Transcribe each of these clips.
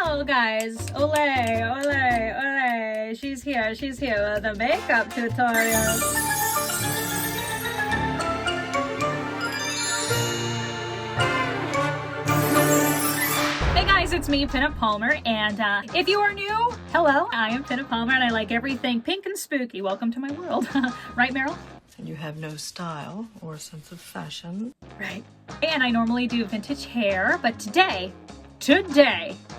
Hello guys, ole, ole, ole, she's here with a makeup tutorial. Hey guys, it's me, Pinup Palmer, and if you are new, hello, I am Pinup Palmer and I like everything pink and spooky. Welcome to my world. Right, Meryl? And you have no style or sense of fashion. Right. And I normally do vintage hair, but today,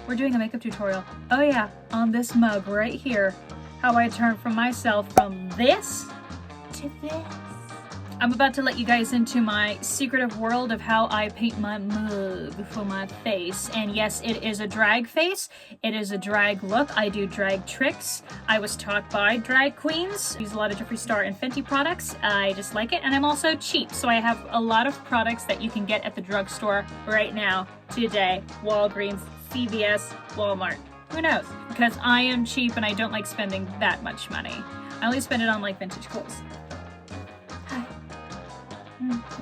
we're doing a makeup tutorial. Oh yeah, on this mug right here. How I turn from myself from this to this. I'm about to let you guys into my secretive world of how I paint my mug for my face. And yes, it is a drag face. It is a drag look. I do drag tricks. I was taught by drag queens. I use a lot of Jeffree Star and Fenty products. I just like it. And I'm also cheap. So I have a lot of products that you can get at the drugstore right now, today. Walgreens, CVS, Walmart. Who knows? Because I am cheap and I don't like spending that much money. I only spend it on like vintage clothes.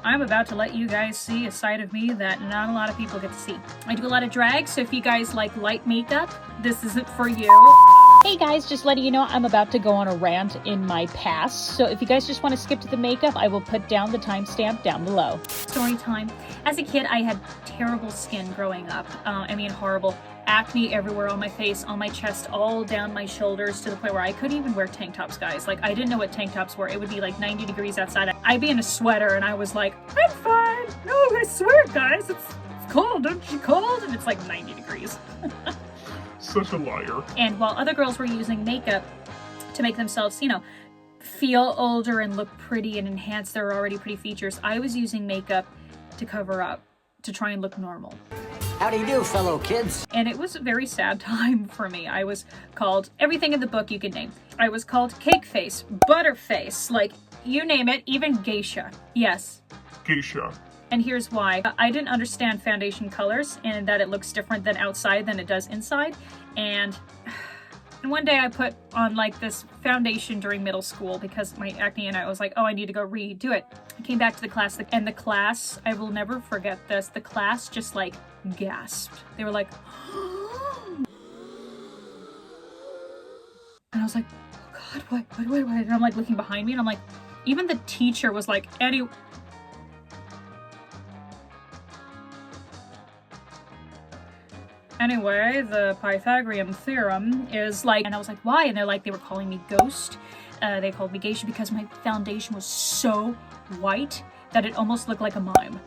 I'm about to let you guys see a side of me that not a lot of people get to see. I do a lot of drag, so if you guys like light makeup, this isn't for you. Hey guys, just letting you know I'm about to go on a rant in my past, so if you guys just want to skip to the makeup, I will put down the timestamp down below. Story time. As a kid, I had terrible skin growing up. I mean, horrible. Acne everywhere on my face, on my chest, all down my shoulders, to the point where I couldn't even wear tank tops, guys. Like, I didn't know what tank tops were. It would be like 90 degrees outside. I'd be in a sweater and I was like, I'm fine. No, I swear, guys, it's cold. Don't you cold? And it's like 90 degrees. Such a liar. And while other girls were using makeup to make themselves, you know, feel older and look pretty and enhance their already pretty features, I was using makeup to cover up, to try and look normal. How do you do, fellow kids? And it was a very sad time for me. I was called everything in the book you could name. I was called cake face, butter face, like you name it, even geisha. Yes. Geisha. And here's why. I didn't understand foundation colors and that it looks different than outside than it does inside. And one day I put on like this foundation during middle school because my acne, and I was like, oh, I need to go redo it. I came back to the class, and the class, I will never forget this, the class just like gasped. They were like, and I was like, oh God, what? And I'm like looking behind me and I'm like, even the teacher was like, Anyway, the Pythagorean theorem is like, and I was like, why? And they're like, they were calling me ghost. They called me geisha because my foundation was so white that it almost looked like a mime.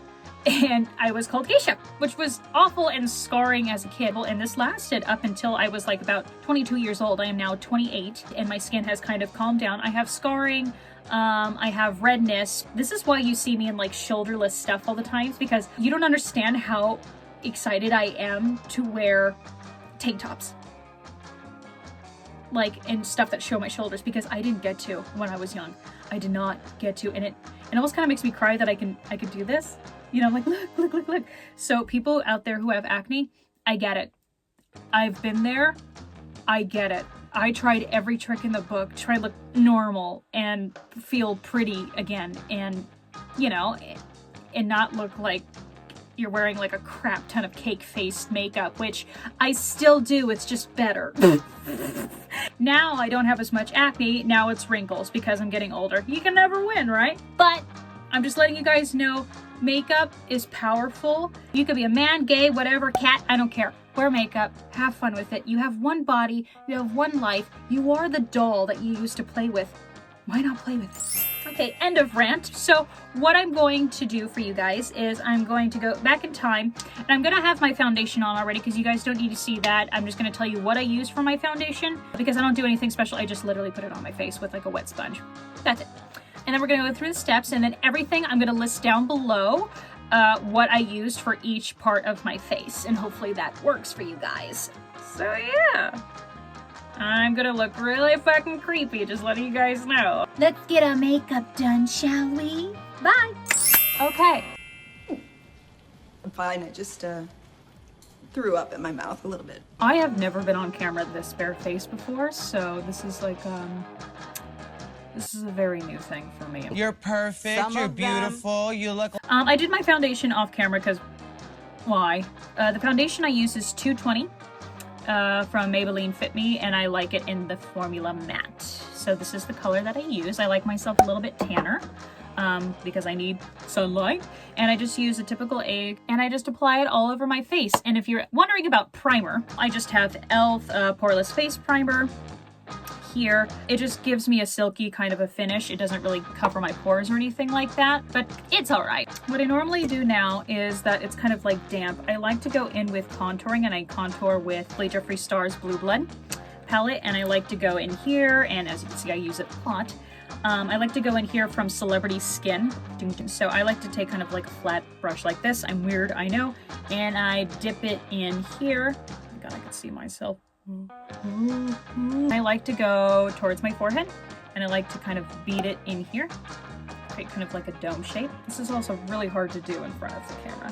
And I was called geisha, which was awful and scarring as a kid. And this lasted up until I was like about 22 years old. I am now 28 and my skin has kind of calmed down. I have scarring. I have redness. This is why you see me in like shoulderless stuff all the time, because you don't understand how excited I am to wear tank tops, like, and stuff that show my shoulders, because I didn't get to when I was young. I did not get to, and it almost kind of makes me cry that I could do this, you know, like look. So people out there who have acne, I get it. I've been there. I get it. I tried every trick in the book, try to look normal and feel pretty again, and you know, and not look like you're wearing like a crap ton of cake-faced makeup, which I still do, it's just better. Now I don't have as much acne, now it's wrinkles because I'm getting older. You can never win, right? But I'm just letting you guys know, makeup is powerful. You could be a man, gay, whatever, cat, I don't care. Wear makeup, have fun with it. You have one body, you have one life. You are the doll that you used to play with. Why not play with it? Okay, end of rant. So what I'm going to do for you guys is I'm going to go back in time, and I'm going to have my foundation on already because you guys don't need to see that. I'm just going to tell you what I use for my foundation because I don't do anything special. I just literally put it on my face with like a wet sponge. That's it. And then we're going to go through the steps, and then everything I'm going to list down below what I used for each part of my face, and hopefully that works for you guys. So yeah. I'm gonna look really fucking creepy, just letting you guys know. Let's get our makeup done, shall we? Bye! Okay. I'm fine, I just threw up in my mouth a little bit. I have never been on camera this bare face before, so this is like, this is a very new thing for me. You're perfect, you're beautiful, you look... I did my foundation off camera because, why? The foundation I use is 220. from Maybelline Fit Me, and I like it in the formula matte. So this is the color that I use. I like myself a little bit tanner because I need sunlight, and I just use a typical egg and I just apply it all over my face. And if you're wondering about primer, I just have the e.l.f. Poreless Face Primer here. It just gives me a silky kind of a finish. It doesn't really cover my pores or anything like that, but it's all right. What I normally do now is that it's kind of like damp. I like to go in with contouring, and I contour with Jeffree Star's Blue Blood palette, and I like to go in here, and as you can see, I use it a lot. I like to go in here from Celebrity Skin. So I like to take kind of like a flat brush like this. I'm weird, I know. And I dip it in here. Oh my God, I can see myself. I like to go towards my forehead, and I like to kind of beat it in here, create kind of like a dome shape. This is also really hard to do in front of the camera.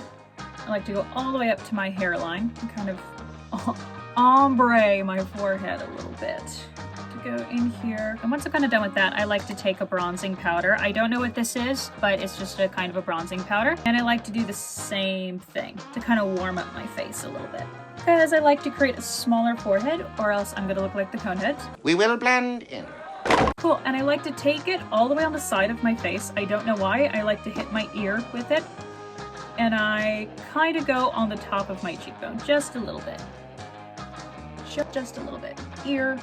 I like to go all the way up to my hairline and kind of ombre my forehead a little bit. To go in here, and once I'm kind of done with that, I like to take a bronzing powder. I don't know what this is, but it's just a kind of a bronzing powder, and I like to do the same thing to kind of warm up my face a little bit, because I like to create a smaller forehead, or else I'm gonna look like the Coneheads. We will blend in. Cool, and I like to take it all the way on the side of my face. I don't know why. I like to hit my ear with it, and I kind of go on the top of my cheekbone, just a little bit. Just a little bit. Ear,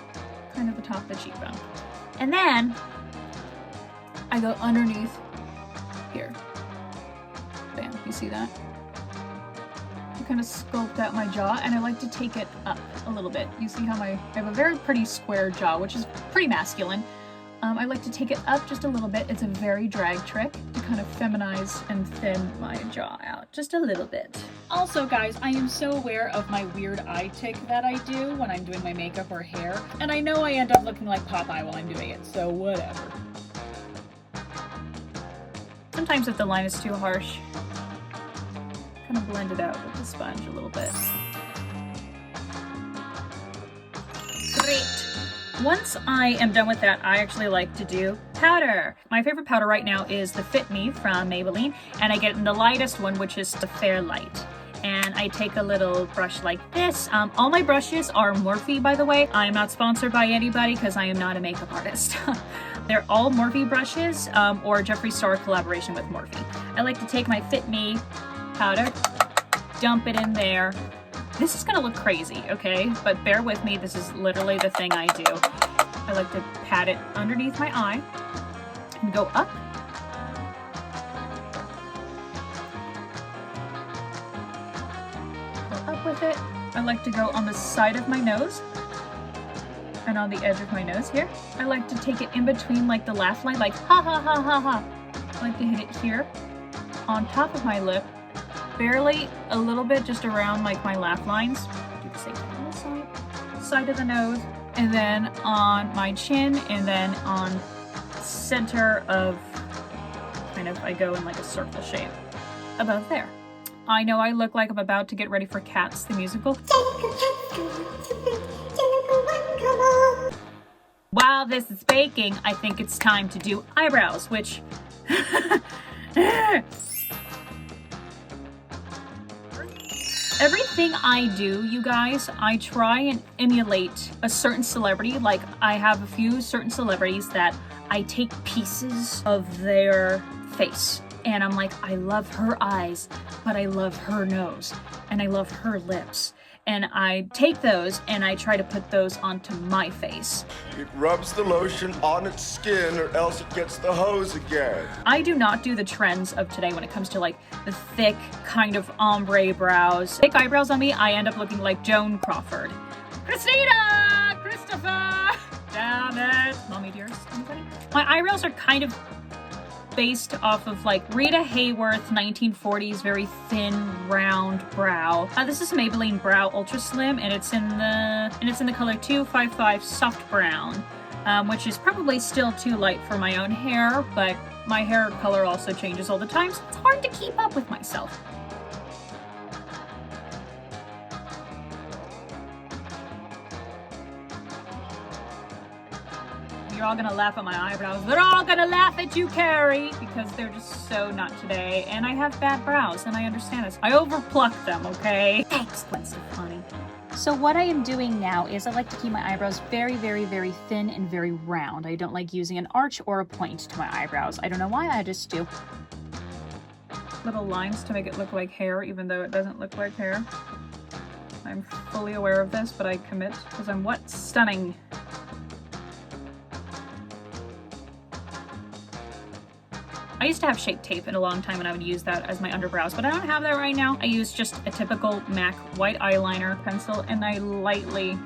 kind of the top of the cheekbone. And then I go underneath here. Bam, you see that? Kind of sculpt out my jaw, and I like to take it up a little bit. You see how I have a very pretty square jaw, which is pretty masculine. I like to take it up just a little bit. It's a very drag trick to kind of feminize and thin my jaw out just a little bit. Also, guys, I am so aware of my weird eye tick that I do when I'm doing my makeup or hair, and I know I end up looking like Popeye while I'm doing it, so whatever. Sometimes if the line is too harsh, kind of blend it out with the sponge a little bit. Great! Once I am done with that, I actually like to do powder. My favorite powder right now is the Fit Me from Maybelline, and I get it in the lightest one, which is the Fair Light. And I take a little brush like this. All my brushes are Morphe, by the way. I am not sponsored by anybody because I am not a makeup artist. They're all Morphe brushes or Jeffree Star collaboration with Morphe. I like to take my Fit Me powder, dump it in there. This is gonna look crazy, okay? But bear with me, this is literally the thing I do. I like to pat it underneath my eye and go up. Go up with it. I like to go on the side of my nose and on the edge of my nose here. I like to take it in between like the laugh line, like ha ha ha ha ha. I like to hit it here on top of my lip, barely a little bit just around like my laugh lines. Do the same thing on the side of the nose, and then on my chin, and then on center of kind of, I go in like a circle shape above there. I know I look like I'm about to get ready for Cats the musical. While this is baking, I think it's time to do eyebrows, which everything I do, you guys, I try and emulate a certain celebrity. Like, I have a few certain celebrities that I take pieces of their face, and I'm like, I love her eyes, but I love her nose, and I love her lips. And I take those and I try to put those onto my face. It rubs the lotion on its skin, or else it gets the hose again. I do not do the trends of today when it comes to like the thick kind of ombre brows. Thick eyebrows on me, I end up looking like Joan Crawford. Christina! Christopher! Damn it! Mommy dearest, anybody? My eyebrows are kind of based off of like Rita Hayworth 1940s very thin round brow. This is Maybelline Brow Ultra Slim, and it's in the color 255 Soft Brown, which is probably still too light for my own hair, but my hair color also changes all the time, so it's hard to keep up with myself. You're all gonna laugh at my eyebrows. They're all gonna laugh at you, Carrie, because they're just so not today. And I have bad brows, and I understand this. I overpluck them, okay? Thanks, Gwen Stefani. So what I am doing now is I like to keep my eyebrows very, very, very thin and very round. I don't like using an arch or a point to my eyebrows. I don't know why, I just do. Little lines to make it look like hair, even though it doesn't look like hair. I'm fully aware of this, but I commit because I'm what? Stunning. I used to have Shape Tape in a long time and I would use that as my underbrows, but I don't have that right now. I use just a typical MAC white eyeliner pencil and I lightly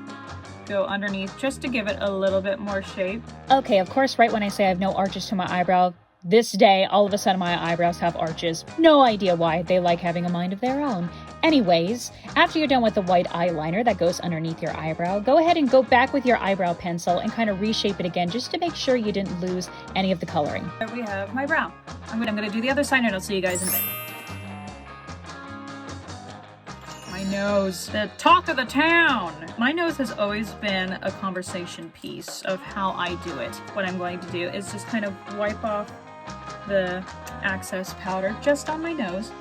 go underneath just to give it a little bit more shape. Okay, of course, right when I say I have no arches to my eyebrow, this day, all of a sudden my eyebrows have arches. No idea why. They like having a mind of their own. Anyways, after you're done with the white eyeliner that goes underneath your eyebrow, go ahead and go back with your eyebrow pencil and kind of reshape it again just to make sure you didn't lose any of the coloring. There we have my brow. I'm gonna do the other side and I'll see you guys in a bit. My nose, the talk of the town. My nose has always been a conversation piece of how I do it. What I'm going to do is just kind of wipe off the excess powder just on my nose.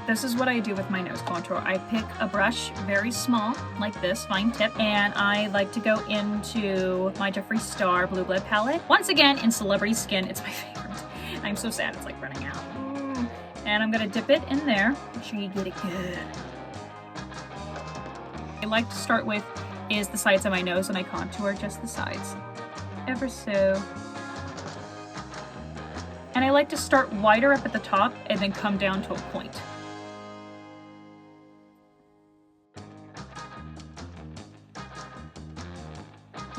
This is what I do with my nose contour. I pick a brush very small, like this, fine tip, and I like to go into my Jeffree Star Blue Blood palette. Once again, in Celebrity Skin, it's my favorite. I'm so sad it's like running out. And I'm gonna dip it in there. Make sure you get it good. I like to start with is the sides of my nose, and I contour just the sides. Ever so. And I like to start wider up at the top and then come down to a point.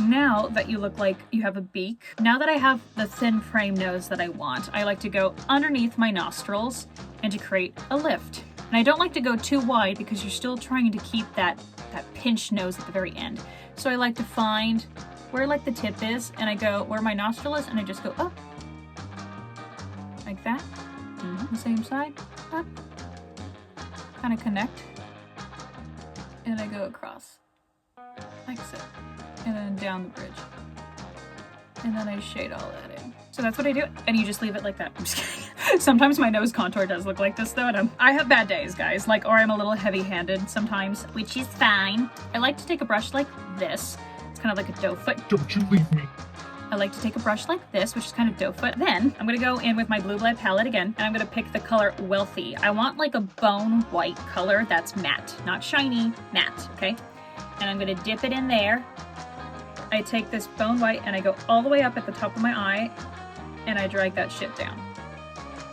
Now that you look like you have a beak, now that I have the thin frame nose that I want, I like to go underneath my nostrils and to create a lift. And I don't like to go too wide because you're still trying to keep that pinched nose at the very end. So I like to find where like the tip is and I go where my nostril is and I just go up. Like that. The same side. Up. Kind of connect. And I go across. Like so. And then down the bridge. And then I shade all that in. So that's what I do, and you just leave it like that. I'm just kidding. Sometimes my nose contour does look like this though, and I have bad days, guys. Like, or I'm a little heavy-handed sometimes, which is fine. I like to take a brush like this. It's kind of like a doe foot. Don't you leave me. I like to take a brush like this, which is kind of doe foot. Then I'm gonna go in with my Blue Blood palette again, and I'm gonna pick the color Wifey. I want like a bone white color that's matte, not shiny, matte, okay? And I'm gonna dip it in there. I take this bone white and I go all the way up at the top of my eye and I drag that shit down.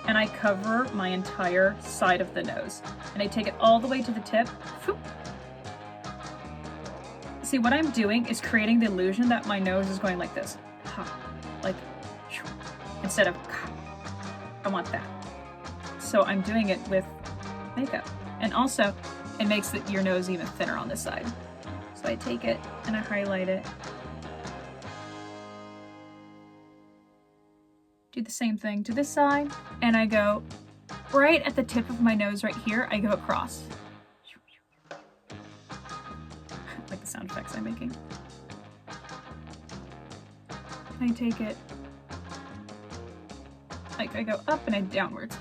And I cover my entire side of the nose. And I take it all the way to the tip. See, what I'm doing is creating the illusion that my nose is going like this. Like, instead of, I want that. So I'm doing it with makeup. And also, it makes your nose even thinner on this side. So I take it and I highlight it. Do the same thing to this side, and I go right at the tip of my nose right here, I go across. Like the sound effects I'm making. I take it, like I go up and I downwards.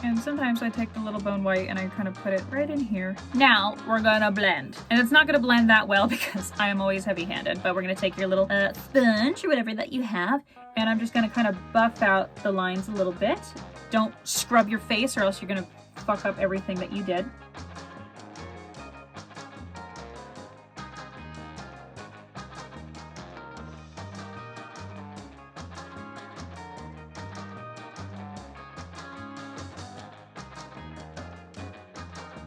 And sometimes I take the little bone white and I kind of put it right in here. Now we're gonna blend. And it's not gonna blend that well because I am always heavy-handed, but we're gonna take your little sponge or whatever that you have, and I'm just gonna kind of buff out the lines a little bit. Don't scrub your face or else you're gonna fuck up everything that you did.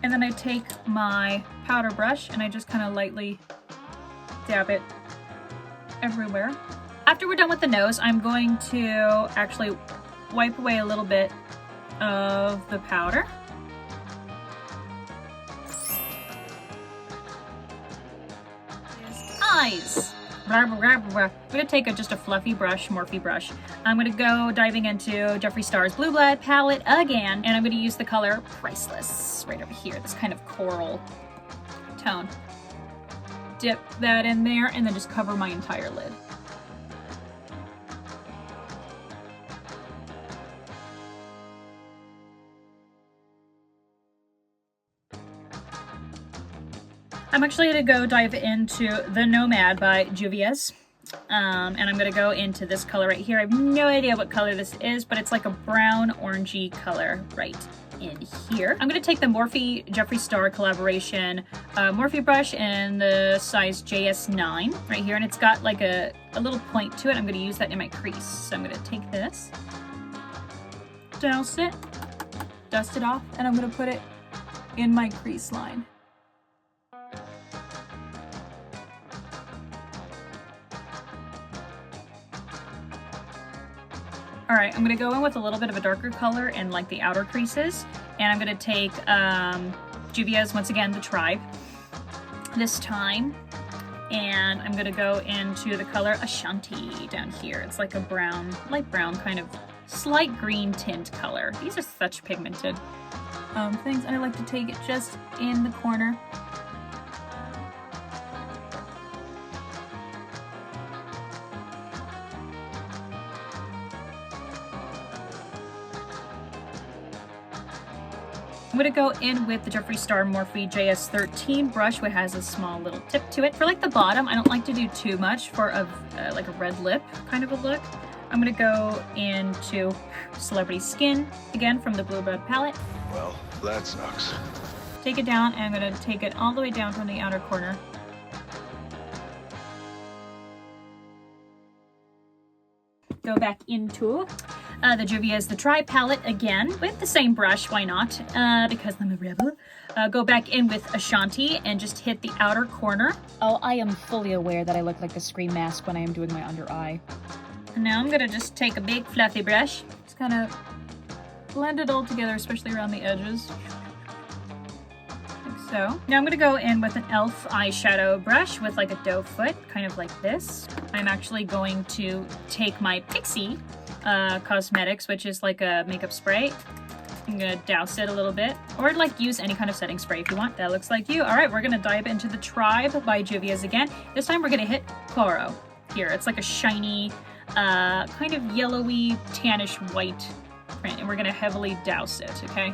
And then I take my powder brush and I just kind of lightly dab it everywhere. After we're done with the nose, I'm going to actually wipe away a little bit of the powder. Eyes. I'm gonna take just a fluffy brush, Morphe brush. I'm gonna go diving into Jeffree Star's Blue Blood palette again, and I'm gonna use the color Priceless right over here, this kind of coral tone. Dip that in there and then just cover my entire lid. I'm actually going to go dive into the Nomad by Juvias. And I'm going to go into this color right here. I have no idea what color this is, but it's like a brown orangey color right in here. I'm going to take the Jeffree Star collaboration Morphe brush in the size JS9 right here, and it's got like a little point to it. I'm going to use that in my crease. So I'm going to take this, douse it, dust it off, and I'm going to put it in my crease line. Alright, I'm going to go in with a little bit of a darker color in like the outer creases. And I'm going to take Juvias, once again, the Tribe, this time. And I'm going to go into the color Ashanti down here. It's like a brown, light brown, kind of slight green tint color. These are such pigmented things. And I like to take it just in the corner. I'm going to go in with the Jeffree Star Morphe JS13 brush, which has a small little tip to it. For like the bottom, I don't like to do too much for like a red lip kind of a look. I'm going to go into Celebrity Skin, again from the Blue Blood palette. Well, that sucks. Take it down, and I'm going to take it all the way down from the outer corner. Go back into the Juvias the Tribe palette again with the same brush. Why not? Because I'm a rebel. Go back in with Ashanti and just hit the outer corner. Oh, I am fully aware that I look like a Scream mask when I am doing my under eye. And now I'm gonna just take a big fluffy brush, just kind of blend it all together, especially around the edges. Like so. Now I'm gonna go in with an e.l.f. eyeshadow brush with like a doe foot, kind of like this. I'm actually going to take my Pixie Cosmetics, which is like a makeup spray. I'm gonna douse it a little bit, or like use any kind of setting spray if you want. That looks like you. All right, we're gonna dive into the Tribe by Juvias again. This time we're gonna hit Coral here. It's like a shiny, kind of yellowy, tannish white print, and we're gonna heavily douse it, okay?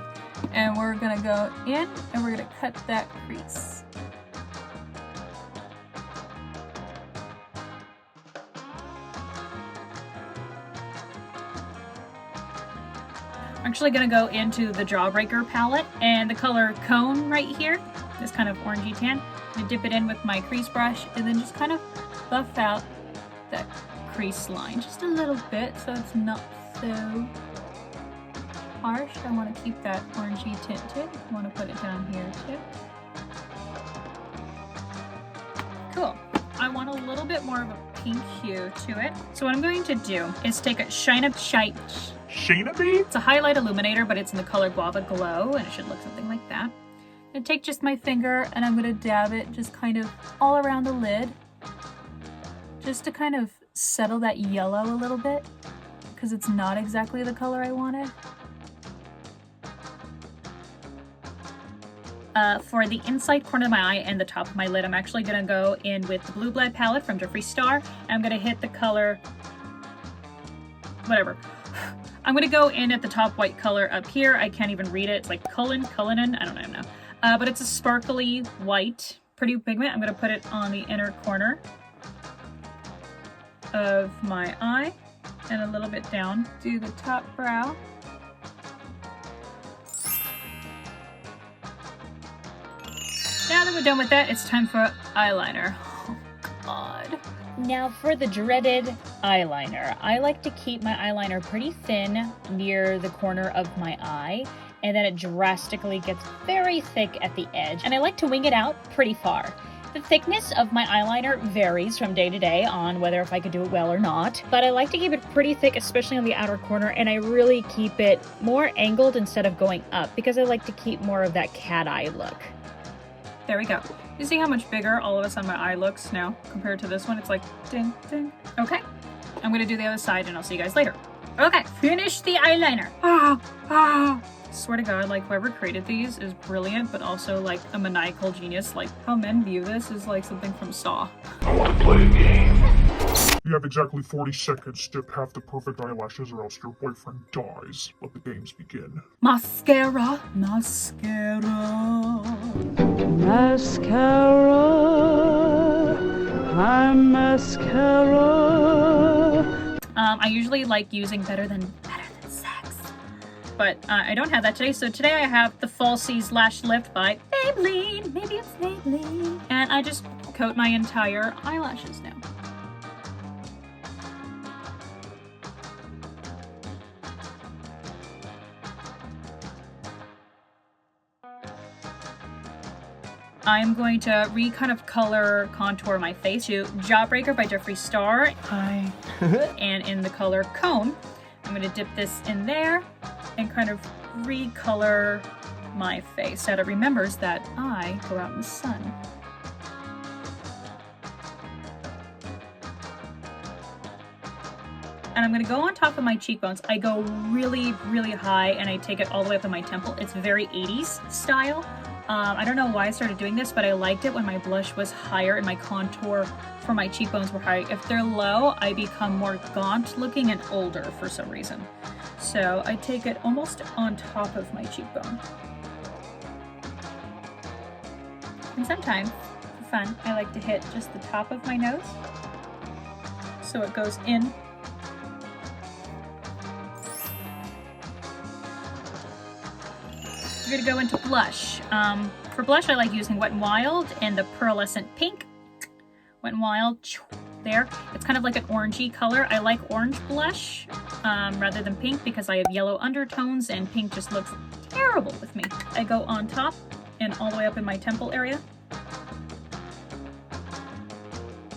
And we're gonna go in, and we're gonna cut that crease. I'm actually going to go into the Jawbreaker palette, and the color Cone right here, this kind of orangey tan. I'm going to dip it in with my crease brush and then just kind of buff out that crease line just a little bit so it's not so harsh. I want to keep that orangey tinted. I want to put it down here too. Cool. I want a little bit more of a pink hue to it. So what I'm going to do is take a Shine Shite. Shanaby? It's a highlight illuminator, but it's in the color Guava Glow, and it should look something like that. I'm gonna take just my finger, and I'm gonna dab it just kind of all around the lid, just to kind of settle that yellow a little bit, because it's not exactly the color I wanted. For the inside corner of my eye and the top of my lid, I'm actually gonna go in with the Blue Blood palette from Jeffree Star, and I'm gonna hit the color, whatever. I'm going to go in at the top white color up here. I can't even read it. It's like Cullinan, I don't know. But it's a sparkly white, pretty pigment. I'm going to put it on the inner corner of my eye and a little bit down to the top brow. Now that we're done with that, it's time for eyeliner. Oh, God. Now for the dreaded eyeliner. I like to keep my eyeliner pretty thin near the corner of my eye, and then it drastically gets very thick at the edge, and I like to wing it out pretty far. The thickness of my eyeliner varies from day to day on whether if I could do it well or not, but I like to keep it pretty thick, especially on the outer corner, and I really keep it more angled instead of going up because I like to keep more of that cat eye look. There we go. You see how much bigger all of a sudden my eye looks now compared to this one? It's like ding, ding. Okay, I'm gonna do the other side and I'll see you guys later. Okay, finish the eyeliner. Swear to God, like whoever created these is brilliant, but also like a maniacal genius. Like how men view this is like something from Saw. I want to play a game. You have exactly 40 seconds to have the perfect eyelashes or else your boyfriend dies. Let the games begin. Mascara, mascara. Mascara. I'm mascara. I usually like using better than sex, but I don't have that today. So today I have the Falsies Lash Lift by Maybelline. Maybe it's Maybelline. And I just coat my entire eyelashes now. I'm going to kind of color contour my face to Jawbreaker by Jeffree Star. Hi. And in the color Cone, I'm going to dip this in there and kind of recolor my face so that it remembers that I go out in the sun. And I'm going to go on top of my cheekbones. I go really, really high and I take it all the way up to my temple. It's very 80s style. I don't know why I started doing this, but I liked it when my blush was higher and my contour for my cheekbones were high. If they're low, I become more gaunt looking and older for some reason. So I take it almost on top of my cheekbone. And sometimes, for fun, I like to hit just the top of my nose so it goes in. We're gonna go into blush. For blush, I like using Wet n Wild and the Pearlescent Pink. Wet n Wild, there. It's kind of like an orangey color. I like orange blush rather than pink because I have yellow undertones and pink just looks terrible with me. I go on top and all the way up in my temple area.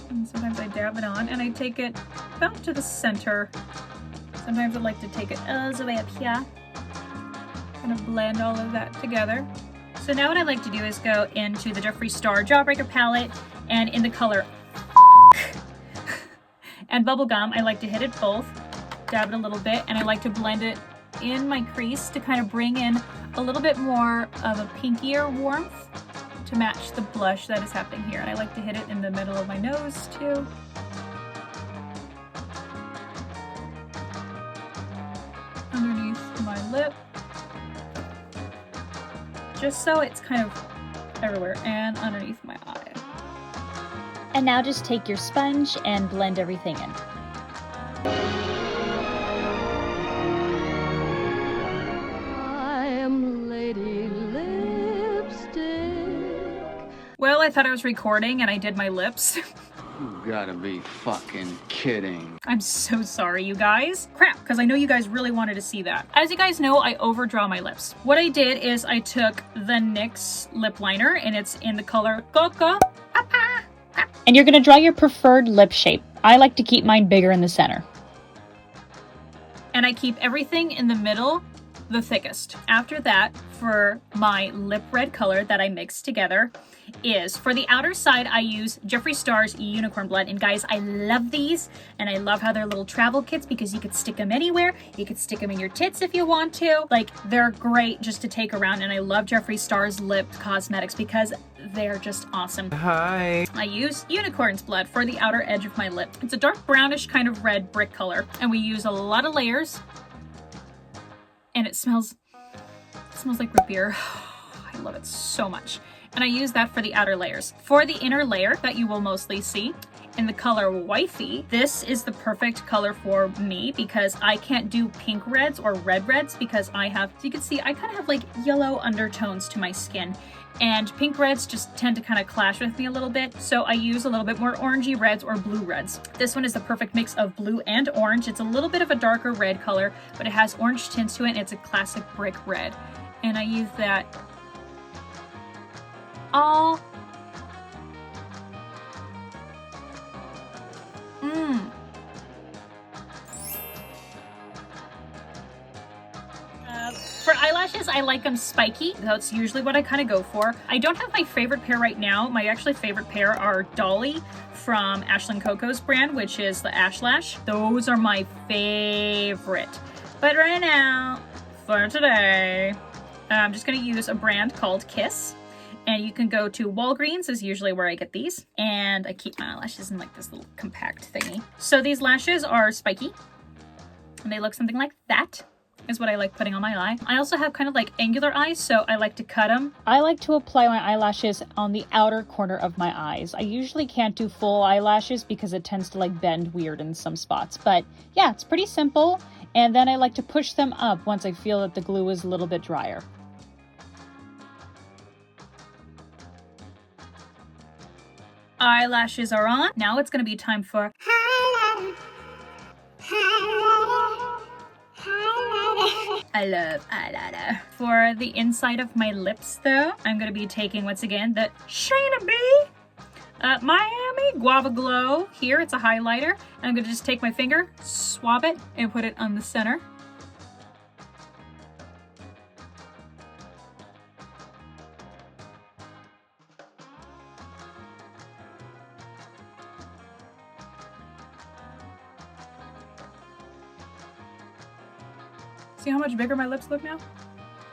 And sometimes I dab it on and I take it about to the center. Sometimes I like to take it all the way up here. Kind of blend all of that together. So now what I like to do is go into the Jeffree Star Jawbreaker palette and in the color and Bubblegum, I like to hit it both, dab it a little bit, and I like to blend it in my crease to kind of bring in a little bit more of a pinkier warmth to match the blush that is happening here. And I like to hit it in the middle of my nose too. Underneath my lip. Just so it's kind of everywhere, and underneath my eye. And now just take your sponge and blend everything in. I'm Lady Lipstick. Well, I thought I was recording and I did my lips. You gotta be fucking kidding. I'm so sorry, you guys. Crap, because I know you guys really wanted to see that. As you guys know, I overdraw my lips. What I did is I took the NYX lip liner, and it's in the color Coco. And you're going to draw your preferred lip shape. I like to keep mine bigger in the center. And I keep everything in the middle the thickest. After that, for my lip red color that I mixed together, is for the outer side I use Jeffree Star's Unicorn Blood, and guys, I love these and I love how they're little travel kits because you could stick them anywhere. You could stick them in your tits if you want to. Like, they're great just to take around, and I love Jeffree Star's lip cosmetics because they're just awesome. Hi. I use Unicorn's Blood for the outer edge of my lip. It's a dark brownish kind of red brick color, and we use a lot of layers, and it smells like root beer. I love it so much. And I use that for the outer layers. For the inner layer that you will mostly see in the color Wifey, this is the perfect color for me because I can't do pink reds or red reds because I have, so you can see, I kind of have like yellow undertones to my skin. And pink reds just tend to kind of clash with me a little bit. So I use a little bit more orangey reds or blue reds. This one is the perfect mix of blue and orange. It's a little bit of a darker red color, but it has orange tints to it, and it's a classic brick red. And I use that all for eyelashes, I like them spiky. That's usually what I kind of go for. I don't have my favorite pair right now. My actually favorite pair are Dolly from Ashlyn Coco's brand, which is the Ash Lash. Those are my favorite. But right now, for today, I'm just going to use a brand called Kiss. And you can go to Walgreens is usually where I get these. And I keep my eyelashes in like this little compact thingy. So these lashes are spiky. And they look something like that. is what I like putting on my eye. I also have kind of like angular eyes, so I like to cut them. I like to apply my eyelashes on the outer corner of my eyes. I usually can't do full eyelashes because it tends to like bend weird in some spots. But yeah, it's pretty simple. And then I like to push them up once I feel that the glue is a little bit drier. Eyelashes are on. Now it's going to be time for highlighter. I love eyeliner. For the inside of my lips though, I'm going to be taking once again the Shayna B Miami Guava Glow. Here it's a highlighter. And I'm going to just take my finger, swab it, and put it on the center. See how much bigger my lips look now?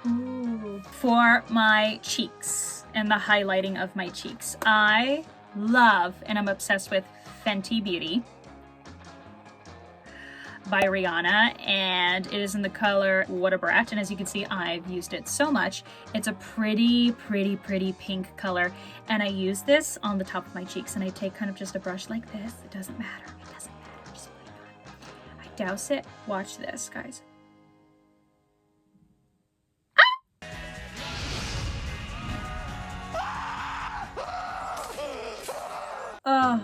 Ooh. For my cheeks and the highlighting of my cheeks, I love and I'm obsessed with Fenty Beauty by Rihanna, and it is in the color What a Brat, and as you can see, I've used it so much. It's a pretty pink color, and I use this on the top of my cheeks, and I take kind of just a brush like this. It doesn't matter. It doesn't matter. Just put it on. I douse it. Watch this, guys. Oh,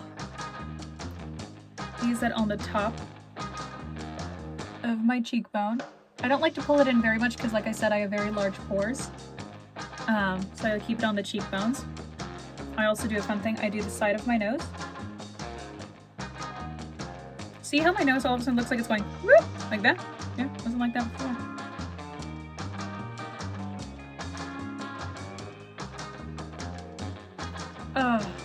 use that on the top of my cheekbone. I don't like to pull it in very much because, like I said, I have very large pores. So I keep it on the cheekbones. I also do a fun thing. I do the side of my nose. See how my nose all of a sudden looks like it's going whoop, like that? Yeah, wasn't like that before. Oh.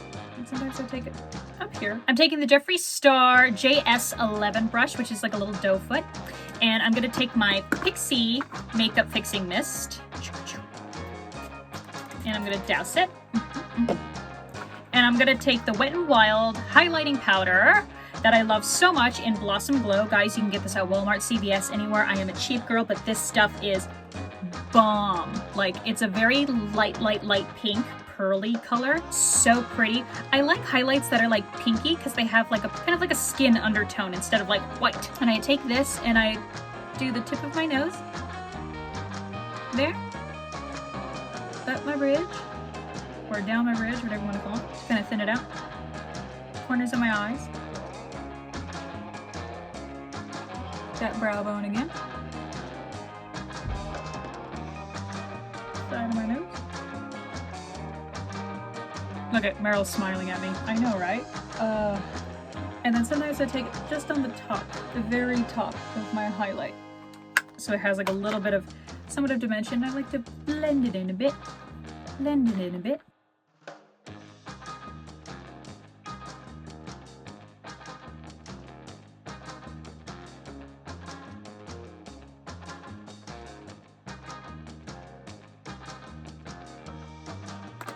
Sometimes I take it up here. I'm taking the Jeffree Star JS11 brush, which is like a little doe foot. And I'm going to take my Pixie Makeup Fixing Mist. And I'm going to douse it. And I'm going to take the Wet n Wild Highlighting Powder that I love so much in Blossom Glow. Guys, you can get this at Walmart, CVS, anywhere. I am a cheap girl, but this stuff is bomb. Like, it's a very light pink. Pearly color, so pretty. I like highlights that are like pinky because they have like a kind of like a skin undertone instead of like white. And I take this and I do the tip of my nose there, up my bridge, or down my bridge, whatever you want to call it, to kind of thin it out. Corners of my eyes, that brow bone again, side of my nose. Look at Meryl's smiling at me. I know, right? And then sometimes I take it just on the top, the very top of my highlight. So it has like a little bit of, somewhat of dimension. I like to blend it in a bit. Blend it in a bit.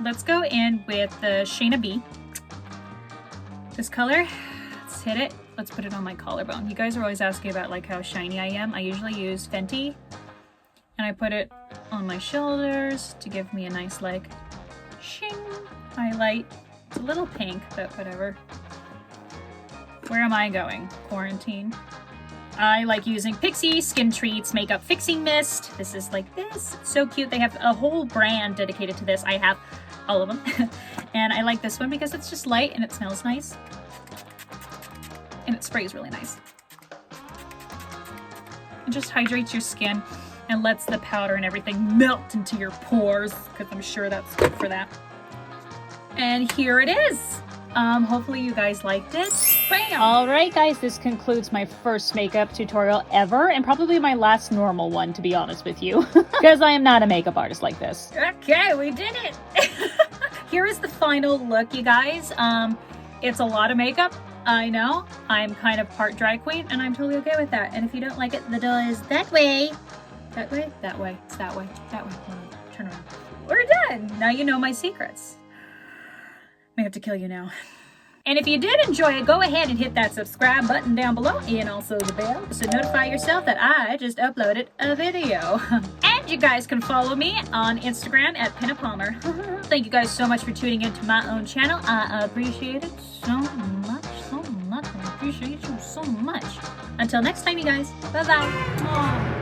Let's go in with the Shayna B. This color, let's hit it. Let's put it on my collarbone. You guys are always asking about like how shiny I am. I usually use Fenty and I put it on my shoulders to give me a nice like shing highlight. It's a little pink, but whatever. Where am I going? Quarantine. I like using Pixie Skin Treats Makeup Fixing Mist. This is like this. It's so cute. They have a whole brand dedicated to this. I have all of them. And I like this one because it's just light and it smells nice. And it sprays really nice. It just hydrates your skin and lets the powder and everything melt into your pores, because I'm sure that's good for that. And here it is. Hopefully you guys liked it. Bam! Alright guys, this concludes my first makeup tutorial ever, and probably my last normal one, to be honest with you. Because I am not a makeup artist like this. Okay, we did it! Here is the final look, you guys. It's a lot of makeup, I know. I'm kind of part drag queen, and I'm totally okay with that. And if you don't like it, the door is that way. That way? That way. It's that way. That way. Turn around. We're done! Now you know my secrets. I have to kill you now. And if you did enjoy it, go ahead and hit that subscribe button down below and also the bell to notify yourself that I just uploaded a video. And you guys can follow me on Instagram at Pinup Palmer. Thank you guys so much for tuning into my own channel. I appreciate it so much, so much. I appreciate you so much. Until next time, you guys. Bye-bye.